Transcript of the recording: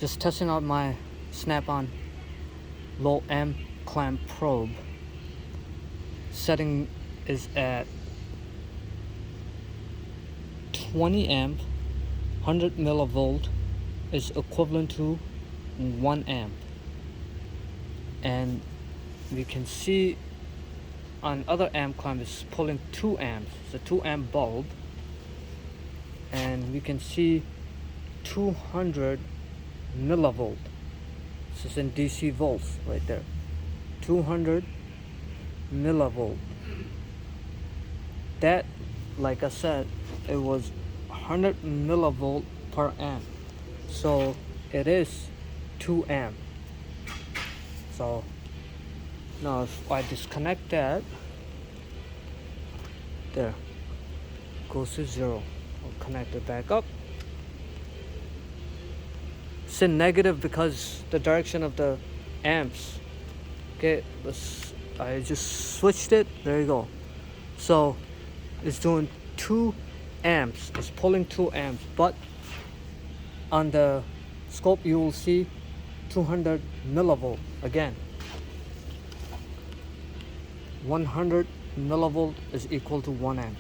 Just testing out my Snap-on low amp clamp probe. Setting is at 20 amp. 100 millivolt is equivalent to 1 amp, and we can see on other amp clamp is pulling 2 amps. It's a 2 amp bulb, and we can see 200 millivolt. This is in DC volts right there. 200 millivolt. That, like I said, it was 100 millivolt per amp, so it is 2 amp. So now if I disconnect that, there, goes to 0. I'll connect it back up. It's in negative because the direction of the amps. Okay, I just switched it. There you go. So it's doing 2 amps. It's pulling 2 amps, but on the scope you will see 200 millivolt again. 100 millivolt is equal to 1 amp.